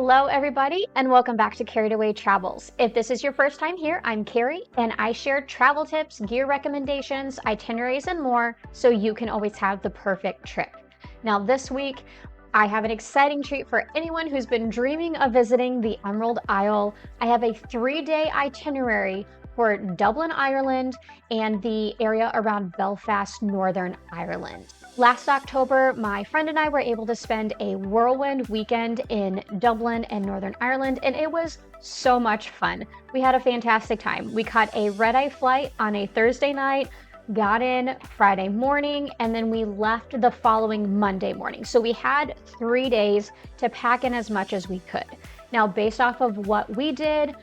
Hello everybody and welcome back to Carried Away Travels. If this is your first time here, I'm Carrie and I share travel tips, gear recommendations, itineraries and more so you can always have the perfect trip. Now this week, I have an exciting treat for anyone who's been dreaming of visiting the Emerald Isle. I have a 3-day itinerary for Dublin, Ireland and the area around Belfast, Northern Ireland. Last October, my friend and I were able to spend a whirlwind weekend in Dublin and Northern Ireland, and it was so much fun. We had a fantastic time. We caught a red-eye flight on a Thursday night, got in Friday morning, and then we left the following Monday morning. So we had 3 days to pack in as much as we could. Now, based off of what we did,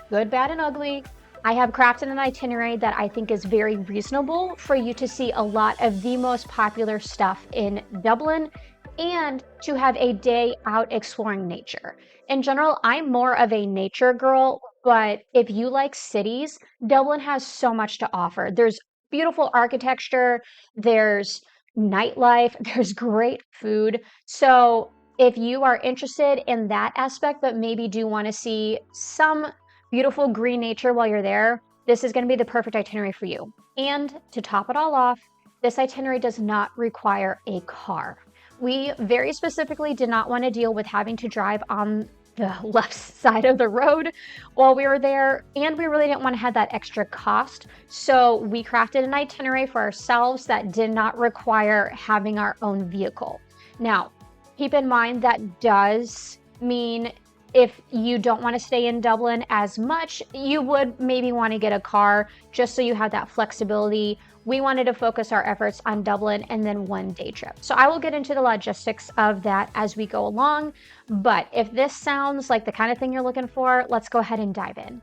good, bad, and ugly, I have crafted an itinerary that I think is very reasonable for you to see a lot of the most popular stuff in Dublin and to have a day out exploring nature. In general, I'm more of a nature girl, but if you like cities, Dublin has so much to offer. There's beautiful architecture, there's nightlife, there's great food. So if you are interested in that aspect, but maybe do want to see some beautiful green nature while you're there, this is going to be the perfect itinerary for you. And to top it all off, this itinerary does not require a car. We very specifically did not want to deal with having to drive on the left side of the road while we were there, and we really didn't want to have that extra cost. So we crafted an itinerary for ourselves that did not require having our own vehicle. Now, keep in mind that does mean if you don't want to stay in Dublin as much, you would maybe want to get a car just so you have that flexibility. We wanted to focus our efforts on Dublin and then one day trip. So I will get into the logistics of that as we go along. But if this sounds like the kind of thing you're looking for, let's go ahead and dive in.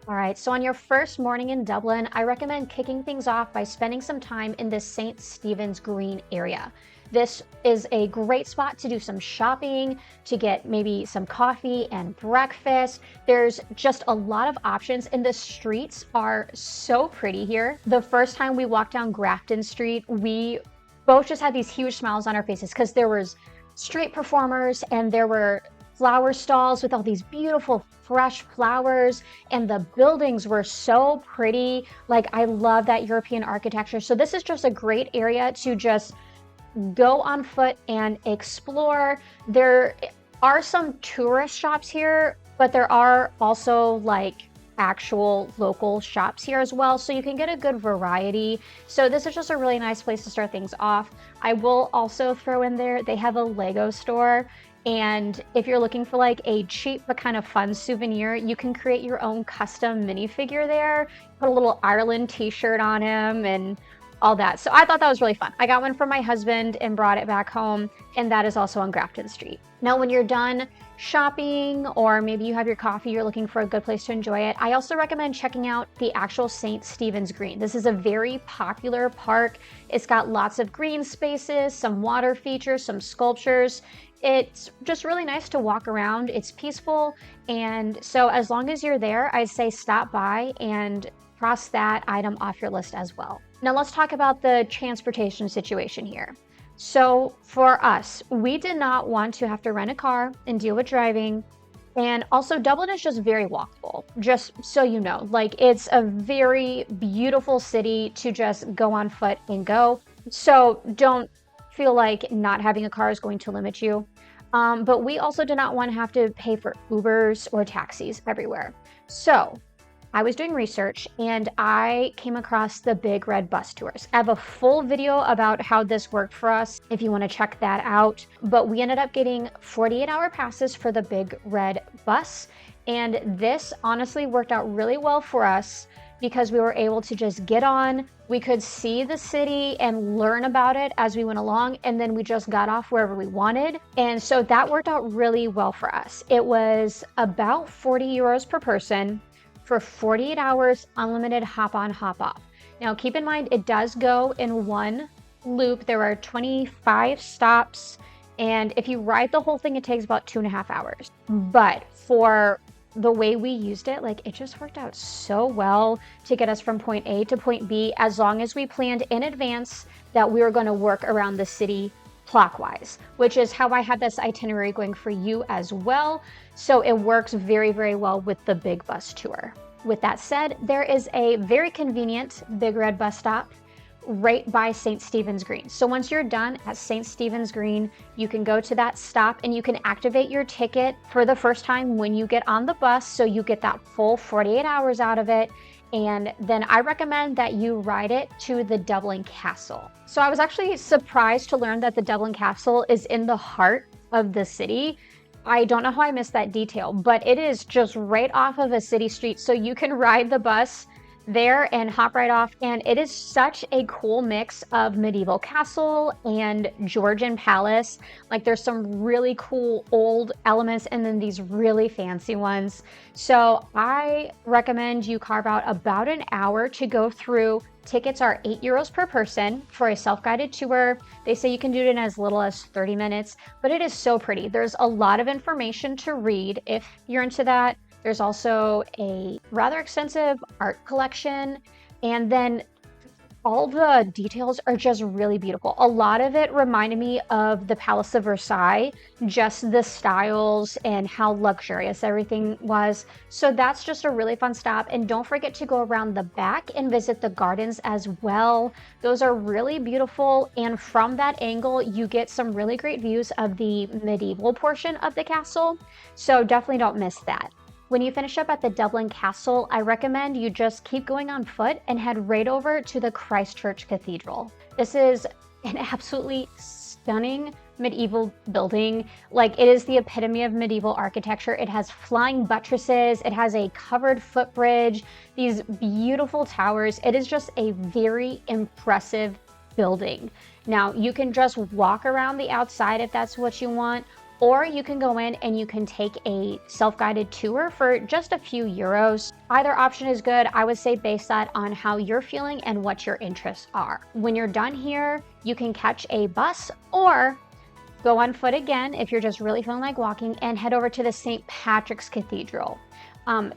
All right, so on your first morning in Dublin, I recommend kicking things off by spending some time in the St. Stephen's Green area. This is a great spot to do some shopping, to get maybe some coffee and breakfast. There's just a lot of options and the streets are so pretty here. The first time we walked down Grafton Street, we both just had these huge smiles on our faces because there was street performers and there were flower stalls with all these beautiful fresh flowers, and the buildings were so pretty. Like, I love that European architecture. So this is just a great area to just go on foot and explore. There are some tourist shops here, but there are also like actual local shops here as well, so you can get a good variety. So this is just a really nice place to start things off. I will also throw in there, they have a Lego store. And if you're looking for like a cheap but kind of fun souvenir, you can create your own custom minifigure there, put a little Ireland t-shirt on him and all that. So I thought that was really fun. I got one for my husband and brought it back home, and that is also on Grafton Street. Now, when you're done shopping or maybe you have your coffee, you're looking for a good place to enjoy it, I also recommend checking out the actual St. Stephen's Green. This is a very popular park. It's got lots of green spaces, some water features, some sculptures. It's just really nice to walk around. It's peaceful. And so as long as you're there, I'd say stop by and cross that item off your list as well. Now let's talk about the transportation situation here. So for us, we did not want to have to rent a car and deal with driving. And also Dublin is just very walkable, just so you know. Like, it's a very beautiful city to just go on foot and go. So don't feel like not having a car is going to limit you. But we also did not want to have to pay for Ubers or taxis everywhere. So I was doing research and I came across the Big Red bus tours. I have a full video about how this worked for us if you want to check that out. But we ended up getting 48-hour passes for the Big Red bus. And this honestly worked out really well for us because we were able to just get on, we could see the city and learn about it as we went along, and then we just got off wherever we wanted. And so that worked out really well for us. It was about 40 euros per person for 48 hours, unlimited hop on, hop off. Now keep in mind, it does go in one loop. There are 25 stops, and if you ride the whole thing, it takes about 2.5 hours. But for the way we used it, like it just worked out so well to get us from point A to point B, as long as we planned in advance that we were going to work around the city clockwise, which is how I have this itinerary going for you as well. So it works very, very well with the big bus tour. With that said, there is a very convenient Big Red bus stop right by St. Stephen's Green. So once you're done at St. Stephen's Green, you can go to that stop and you can activate your ticket for the first time when you get on the bus. So you get that full 48 hours out of it. And then I recommend that you ride it to the Dublin Castle. So I was actually surprised to learn that the Dublin Castle is in the heart of the city. I don't know how I missed that detail, but it is just right off of a city street. So you can ride the bus there and hop right off. And it is such a cool mix of medieval castle and Georgian palace. Like there's some really cool old elements and then these really fancy ones. So I recommend you carve out about an hour to go through. Tickets are €8 per person for a self-guided tour. They say you can do it in as little as 30 minutes, but it is so pretty. There's a lot of information to read if you're into that. There's also a rather extensive art collection, and then all the details are just really beautiful. A lot of it reminded me of the Palace of Versailles, just the styles and how luxurious everything was. So that's just a really fun stop. And don't forget to go around the back and visit the gardens as well. Those are really beautiful. And from that angle, you get some really great views of the medieval portion of the castle. So definitely don't miss that. When you finish up at the Dublin Castle, I recommend you just keep going on foot and head right over to the Christchurch Cathedral. This is an absolutely stunning medieval building. Like it is the epitome of medieval architecture. It has flying buttresses. It has a covered footbridge, these beautiful towers. It is just a very impressive building. Now you can just walk around the outside if that's what you want, or you can go in and you can take a self-guided tour for just a few euros. Either option is good. I would say base that on how you're feeling and what your interests are. When you're done here, you can catch a bus or go on foot again if you're just really feeling like walking and head over to the St. Patrick's Cathedral.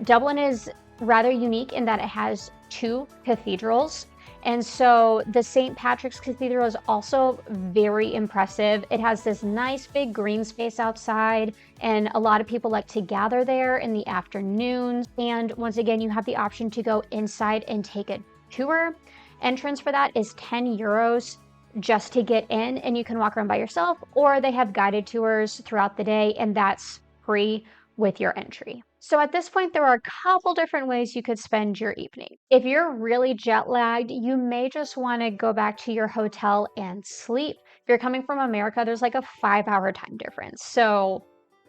Dublin is rather unique in that it has two cathedrals. And so the St. Patrick's Cathedral is also very impressive. It has this nice big green space outside, and a lot of people like to gather there in the afternoons. And once again, you have the option to go inside and take a tour. Entrance for that is €10 just to get in, and you can walk around by yourself, or they have guided tours throughout the day, and that's free with your entry. So at this point, there are a couple different ways you could spend your evening. If you're really jet lagged, you may just want to go back to your hotel and sleep. If you're coming from America, there's like a 5-hour time difference. So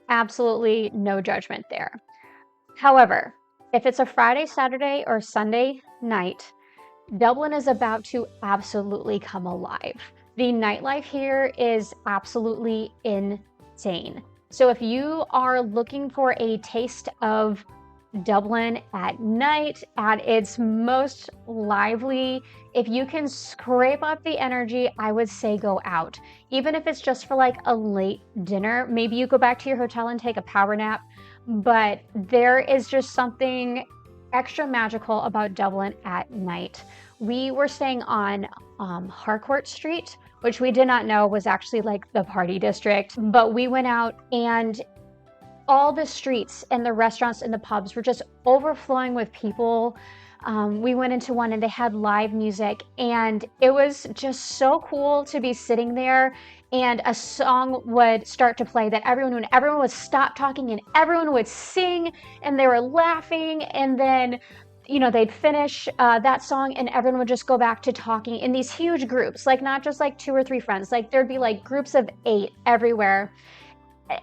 absolutely no judgment there. However, if it's a Friday, Saturday, or Sunday night, Dublin is about to absolutely come alive. The nightlife here is absolutely insane. So if you are looking for a taste of Dublin at night, at its most lively, if you can scrape up the energy, I would say go out. Even if it's just for like a late dinner, maybe you go back to your hotel and take a power nap, but there is just something extra magical about Dublin at night. We were staying on Harcourt Street, which we did not know was actually like the party district, but we went out and all the streets and the restaurants and the pubs were just overflowing with people. We went into one and they had live music, and it was just so cool to be sitting there and a song would start to play that everyone would stop talking and everyone would sing and they were laughing, and then they'd finish that song and everyone would just go back to talking in these huge groups, like not just like 2 or 3 friends, like there'd be like groups of 8 everywhere.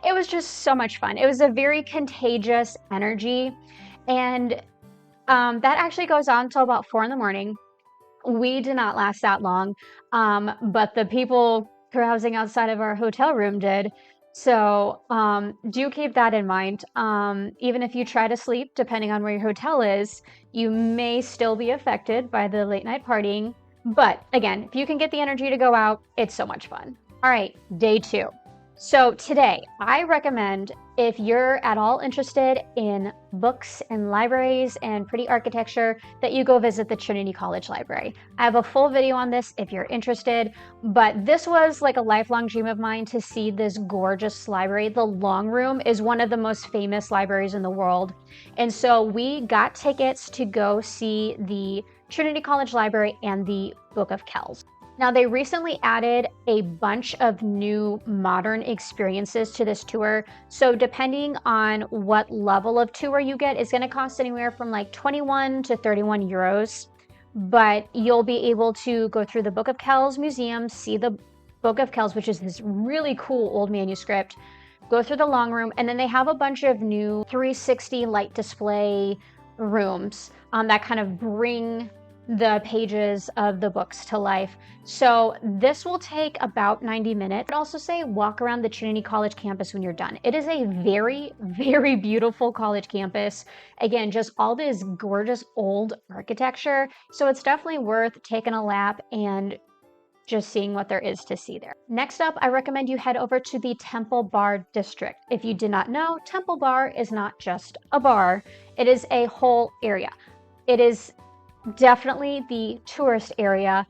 It was just so much fun. It was a very contagious energy, and that actually goes on until about 4 in the morning. We did not last that long, but the people carousing outside of our hotel room did. So do keep that in mind. Even if you try to sleep, depending on where your hotel is, you may still be affected by the late night partying. But again, if you can get the energy to go out, it's so much fun. All right, day 2. So today, I recommend if you're at all interested in books and libraries and pretty architecture, that you go visit the Trinity College Library. I have a full video on this if you're interested, but this was like a lifelong dream of mine to see this gorgeous library. The Long Room is one of the most famous libraries in the world. And so we got tickets to go see the Trinity College Library and the Book of Kells. Now, they recently added a bunch of new modern experiences to this tour. So depending on what level of tour you get, it's going to cost anywhere from like 21 to 31 euros. But you'll be able to go through the Book of Kells Museum, see the Book of Kells, which is this really cool old manuscript, go through the Long Room, and then they have a bunch of new 360 light display rooms that kind of bring the pages of the books to life. So this will take about 90 minutes. I'd also say walk around the Trinity College campus when you're done. It is a very, very beautiful college campus. Again, just all this gorgeous old architecture. So it's definitely worth taking a lap and just seeing what there is to see there. Next up, I recommend you head over to the Temple Bar District. If you did not know, Temple Bar is not just a bar, it is a whole area. It is definitely the tourist area,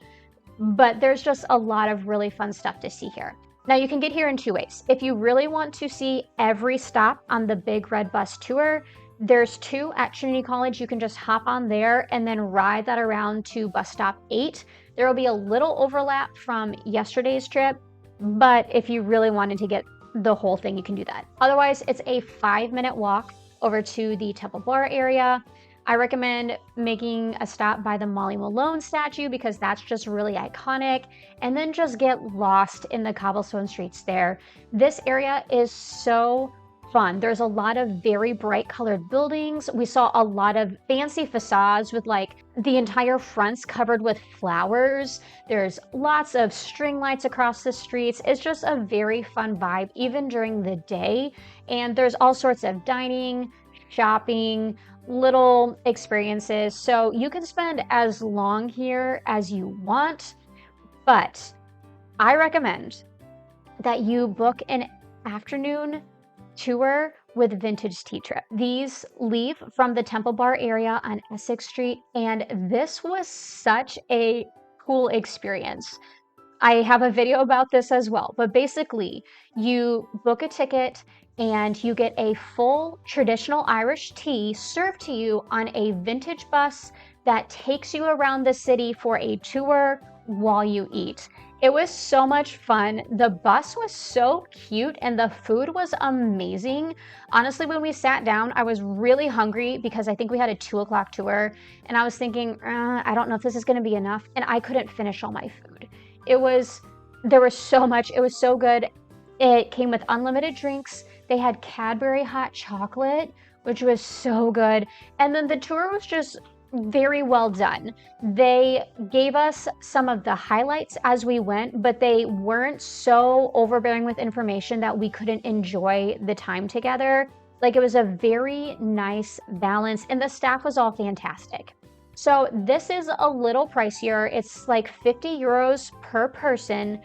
but there's just a lot of really fun stuff to see here. Now you can get here in two ways. If you really want to see every stop on the Big Red Bus tour, there's two at Trinity College. You can just hop on there and then ride that around to bus stop 8. There will be a little overlap from yesterday's trip, but if you really wanted to get the whole thing, you can do that. Otherwise, it's a 5-minute walk over to the Temple Bar area. I recommend making a stop by the Molly Malone statue because that's just really iconic, and then just get lost in the cobblestone streets there. This area is so fun. There's a lot of very bright colored buildings. We saw a lot of fancy facades with like the entire fronts covered with flowers. There's lots of string lights across the streets. It's just a very fun vibe even during the day. And there's all sorts of dining, shopping, little experiences. So you can spend as long here as you want, but I recommend that you book an afternoon tour with Vintage Tea Trip. These leave from the Temple Bar area on Essex Street, and this was such a cool experience. I have a video about this as well, but basically you book a ticket and you get a full traditional Irish tea served to you on a vintage bus that takes you around the city for a tour while you eat. It was so much fun. The bus was so cute and the food was amazing. Honestly, when we sat down, I was really hungry because I think we had a 2 o'clock tour, and I was thinking, I don't know if this is gonna be enough, and I couldn't finish all my food. There was so much, it was so good. It came with unlimited drinks. They had Cadbury hot chocolate, which was so good. And then the tour was just very well done. They gave us some of the highlights as we went, but they weren't so overbearing with information that we couldn't enjoy the time together. Like, it was a very nice balance, and the staff was all fantastic. So this is a little pricier. It's like 50 euros per person,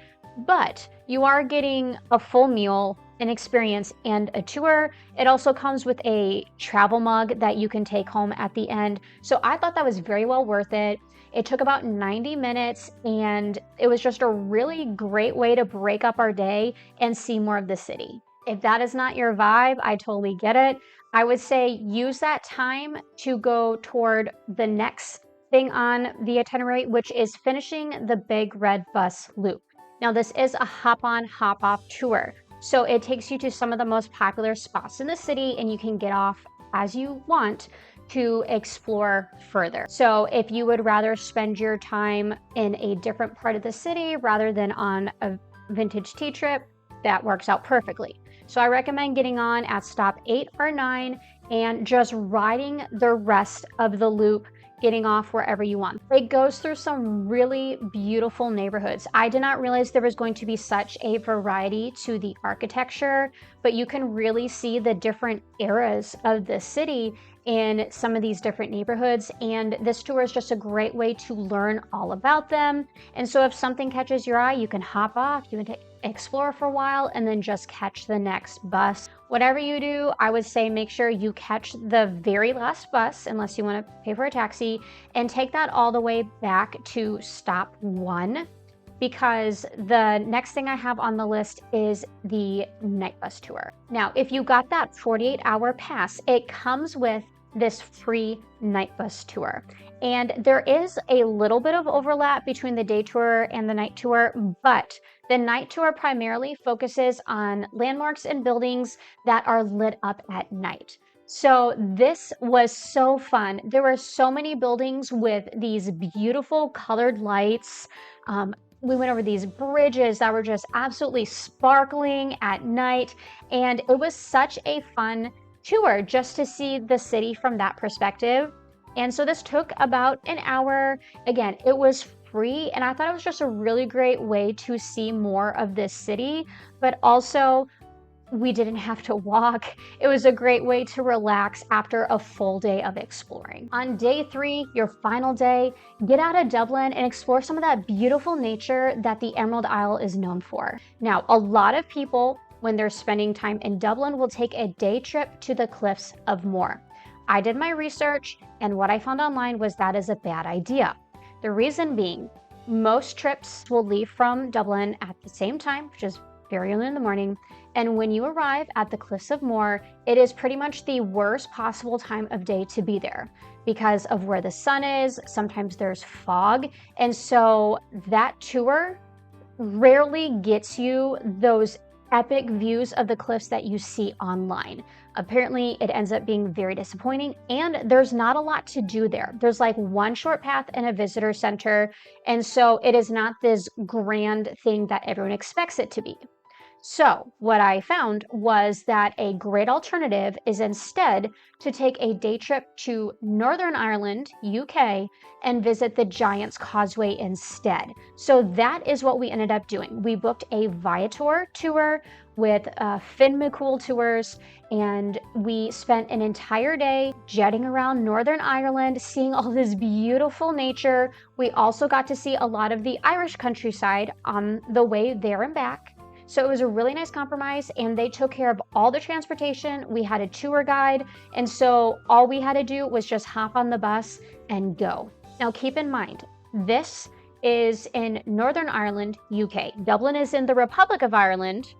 but you are getting a full meal, an experience, and a tour. It also comes with a travel mug that you can take home at the end. So I thought that was very well worth it. It took about 90 minutes, and it was just a really great way to break up our day and see more of the city. If that is not your vibe, I totally get it. I would say use that time to go toward the next thing on the itinerary, which is finishing the Big Red Bus loop. Now, this is a hop-on, hop-off tour. So it takes you to some of the most popular spots in the city, and you can get off as you want to explore further. So if you would rather spend your time in a different part of the city rather than on a vintage tea trip, that works out perfectly. So I recommend getting on at stop 8 or 9 and just riding the rest of the loop, getting off wherever you want. It goes through some really beautiful neighborhoods. I did not realize there was going to be such a variety to the architecture, but you can really see the different eras of the city in some of these different neighborhoods, and this tour is just a great way to learn all about them. And so if something catches your eye, you can hop off, you can take explore for a while and then just catch the next bus. Whatever you do, I would say make sure you catch the very last bus, unless you want to pay for a taxi, and take that all the way back to stop 1, because the next thing I have on the list is the night bus tour. Now, if you got that 48-hour pass, it comes with this free night bus tour. And there is a little bit of overlap between the day tour and the night tour, but the night tour primarily focuses on landmarks and buildings that are lit up at night. So this was so fun. There were so many buildings with these beautiful colored lights. We went over these bridges that were just absolutely sparkling at night, and it was such a fun tour just to see the city from that perspective. And so this took about an hour. Again, it was free, and I thought it was just a really great way to see more of this city, but also we didn't have to walk. It was a great way to relax after a full day of exploring. On day 3, your final day, get out of Dublin and explore some of that beautiful nature that the Emerald Isle is known for. Now, a lot of people, when they're spending time in Dublin, will take a day trip to the Cliffs of Moher. I did my research, and what I found online was that is a bad idea. The reason being, most trips will leave from Dublin at the same time, which is very early in the morning, and when you arrive at the Cliffs of Moher, it is pretty much the worst possible time of day to be there because of where the sun is. Sometimes there's fog, and so that tour rarely gets you those epic views of the cliffs that you see online. Apparently, it ends up being very disappointing, and there's not a lot to do there. There's like one short path and a visitor center, and so it is not this grand thing that everyone expects it to be. So what I found was that a great alternative is instead to take a day trip to Northern Ireland, UK, and visit the Giant Causeway instead. So that is what we ended up doing. We booked a Viator tour with Finn McCool Tours, and we spent an entire day jetting around Northern Ireland, seeing all this beautiful nature. We also got to see a lot of the Irish countryside on the way there and back. So it was a really nice compromise, and they took care of all the transportation. We had a tour guide, and so all we had to do was just hop on the bus and go. Now keep in mind, this is in Northern Ireland, UK. Dublin is in the Republic of Ireland,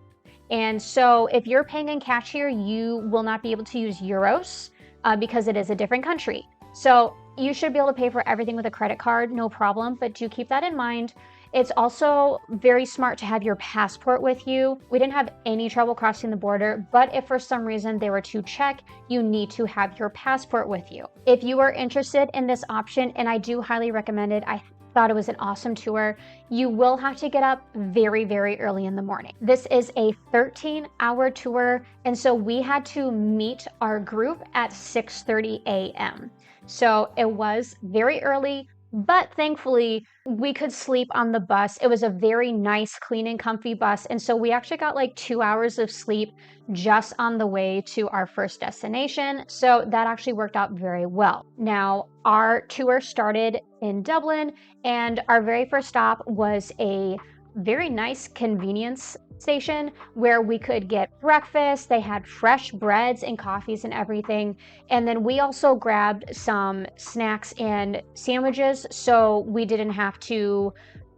and so if you're paying in cash here, you will not be able to use euros because it is a different country. So you should be able to pay for everything with a credit card, no problem, but do keep that in mind. It's also very smart to have your passport with you. We didn't have any trouble crossing the border, but if for some reason they were to check, you need to have your passport with you. If you are interested in this option, and I do highly recommend it, I thought it was an awesome tour, you will have to get up very, very early in the morning. This is a 13-hour tour, and so we had to meet our group at 6:30 a.m. So it was very early, but thankfully we could sleep on the bus. It was a very nice, clean and comfy bus. And so we actually got like 2 hours of sleep just on the way to our first destination. So that actually worked out very well. Now, our tour started in Dublin, and our very first stop was a very nice convenience station where we could get breakfast. They had fresh breads and coffees and everything. And then we also grabbed some snacks and sandwiches, so we didn't have to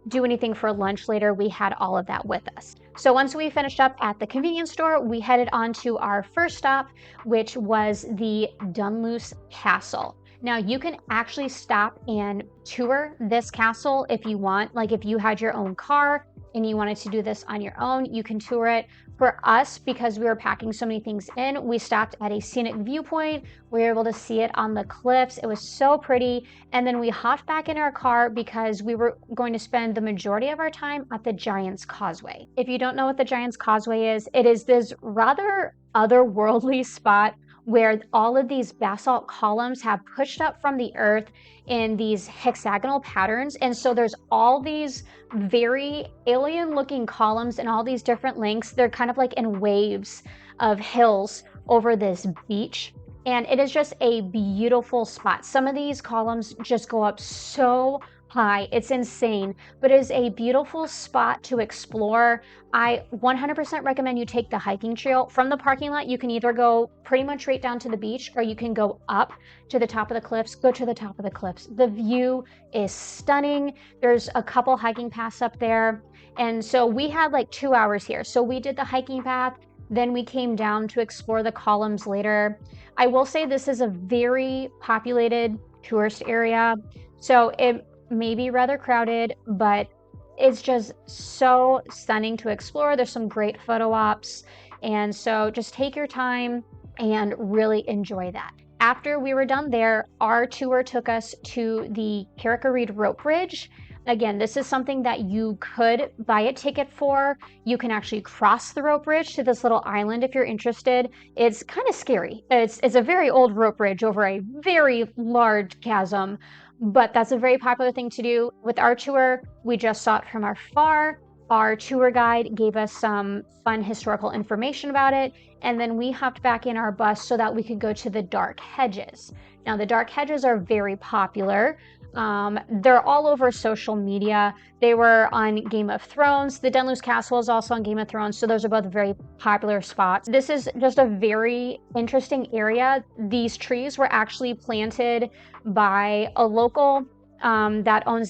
do anything for lunch later. We had all of that with us. So once we finished up at the convenience store, we headed on to our first stop, which was the Dunluce Castle. Now, you can actually stop and tour this castle if you want. Like if you had your own car and you wanted to do this on your own, you can tour it. For us, because we were packing so many things in, we stopped at a scenic viewpoint. We were able to see it on the cliffs. It was so pretty. And then we hopped back in our car because we were going to spend the majority of our time at the Giant's Causeway. If you don't know what the Giant's Causeway is, it is this rather otherworldly spot where all of these basalt columns have pushed up from the earth in these hexagonal patterns. And so there's all these very alien looking columns in all these different lengths. They're kind of like in waves of hills over this beach. And it is just a beautiful spot. Some of these columns just go up so high. It's insane, but it is a beautiful spot to explore. I 100% recommend you take the hiking trail. From the parking lot, you can either go pretty much right down to the beach, or you can go up to the top of the cliffs. Go to the top of the cliffs. The view is stunning. There's a couple hiking paths up there. And so we had like 2 hours here. So we did the hiking path, then we came down to explore the columns later. I will say this is a very populated tourist area. So it may be rather crowded, but it's just so stunning to explore. There's some great photo ops. And so just take your time and really enjoy that. After we were done there, our tour took us to the craic rope bridge. Again, this is something that you could buy a ticket for. You can actually cross the rope bridge to this little island if you're interested. It's kind of scary. It's a very old rope bridge over a very large chasm, but that's a very popular thing to do. With our tour, we just saw it from afar. Our tour guide gave us some fun historical information about it, and then we hopped back in our bus so that we could go to the dark hedges. Now, the dark hedges are very popular. They're all over social media. They were on Game of Thrones. The Dunluce Castle is also on Game of Thrones, so those are both very popular spots. This is just a very interesting area. These trees were actually planted by a local that owned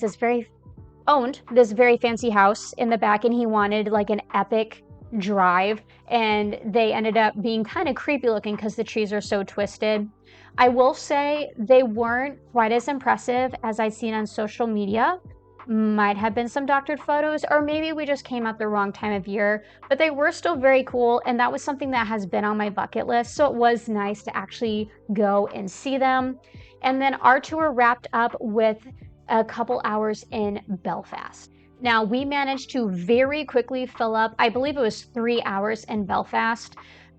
this very fancy house in the back, and he wanted like an epic drive, and they ended up being kind of creepy looking because the trees are so twisted. I will say they weren't quite as impressive as I'd seen on social media. Might have been some doctored photos, or maybe we just came at the wrong time of year, but they were still very cool, and that was something that has been on my bucket list, so it was nice to actually go and see them. And then our tour wrapped up with a couple hours in Belfast. Now, we managed to very quickly fill up, I believe it was 3 hours in Belfast.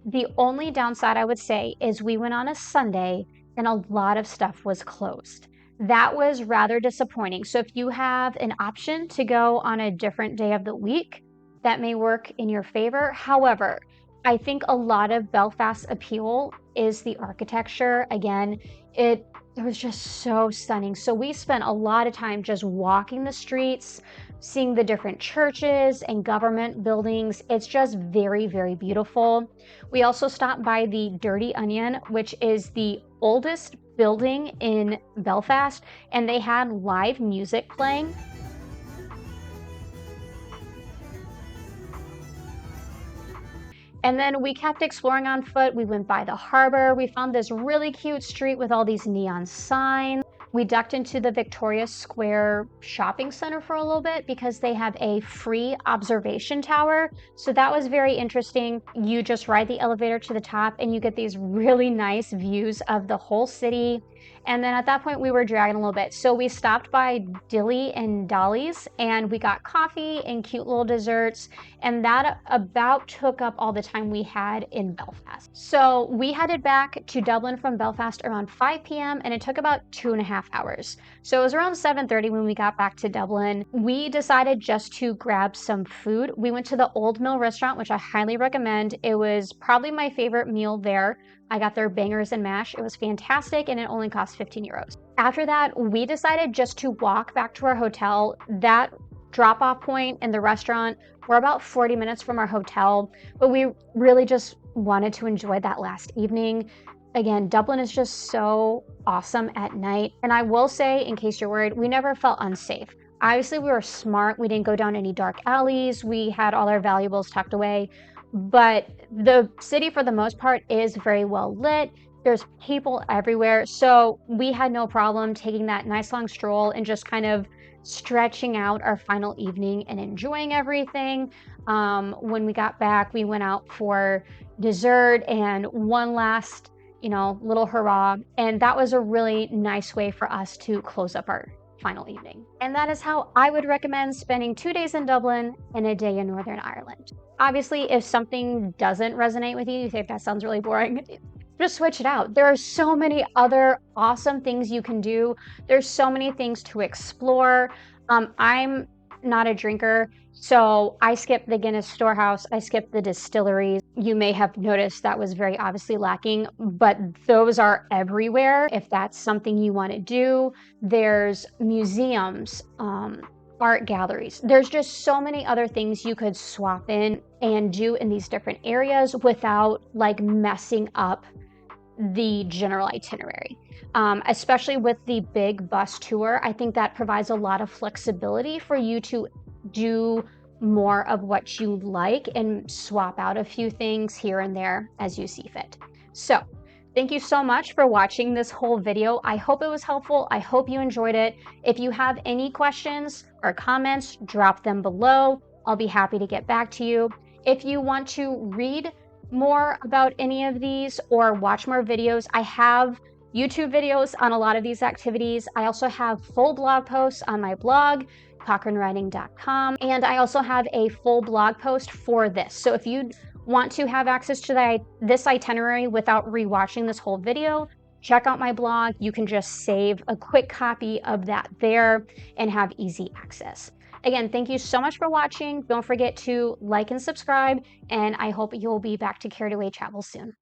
The only downside I would say is we went on a Sunday and a lot of stuff was closed. That was rather disappointing. So if you have an option to go on a different day of the week, that may work in your favor. However, I think a lot of Belfast's appeal is the architecture. Again, it was just so stunning. So we spent a lot of time just walking the streets, seeing the different churches and government buildings. It's just very, very beautiful. We also stopped by the Dirty Onion, which is the oldest building in Belfast, and they had live music playing. And then we kept exploring on foot. We went by the harbor. We found this really cute street with all these neon signs. We ducked into the Victoria Square shopping center for a little bit because they have a free observation tower. So that was very interesting. You just ride the elevator to the top and you get these really nice views of the whole city. And then at that point we were dragging a little bit. So we stopped by Dilly and Dolly's and we got coffee and cute little desserts. And that about took up all the time we had in Belfast. So we headed back to Dublin from Belfast around 5 p.m. and it took about 2.5 hours. So it was around 7:30 when we got back to Dublin. We decided just to grab some food. We went to the Old Mill restaurant, which I highly recommend. It was probably my favorite meal there. I got their bangers and mash. It was fantastic and it only cost 15 euros. After that, we decided just to walk back to our hotel. That drop-off point in the restaurant, we're about 40 minutes from our hotel, but we really just wanted to enjoy that last evening. Again, Dublin is just so awesome at night. And I will say, in case you're worried, we never felt unsafe. Obviously, we were smart. We didn't go down any dark alleys. We had all our valuables tucked away. But the city, for the most part, is very well lit. There's people everywhere. So we had no problem taking that nice long stroll and just kind of stretching out our final evening and enjoying everything. When we got back, we went out for dessert and one last, little hurrah. And that was a really nice way for us to close up our final evening. And that is how I would recommend spending 2 days in Dublin and a day in Northern Ireland. Obviously, if something doesn't resonate with you, you think that sounds really boring, just switch it out. There are so many other awesome things you can do. There's so many things to explore. I'm not a drinker, so I skipped the Guinness Storehouse, I skipped the distilleries. You may have noticed that was very obviously lacking, but those are everywhere if that's something you want to do. There's museums, art galleries. There's just so many other things you could swap in and do in these different areas without like messing up the general itinerary. Especially with the big bus tour, I think that provides a lot of flexibility for you to do more of what you like and swap out a few things here and there as you see fit. So thank you so much for watching this whole video. I hope it was helpful. I hope you enjoyed it. If you have any questions or comments, drop them below. I'll be happy to get back to you. If you want to read more about any of these or watch more videos, I have YouTube videos on a lot of these activities. I also have full blog posts on my blog, cochranewriting.com, and I also have a full blog post for this. So if you want to have access to this itinerary without rewatching this whole video, check out my blog. You can just save a quick copy of that there and have easy access. Again, thank you so much for watching. Don't forget to like and subscribe, and I hope you'll be back to Carried Away Travel soon.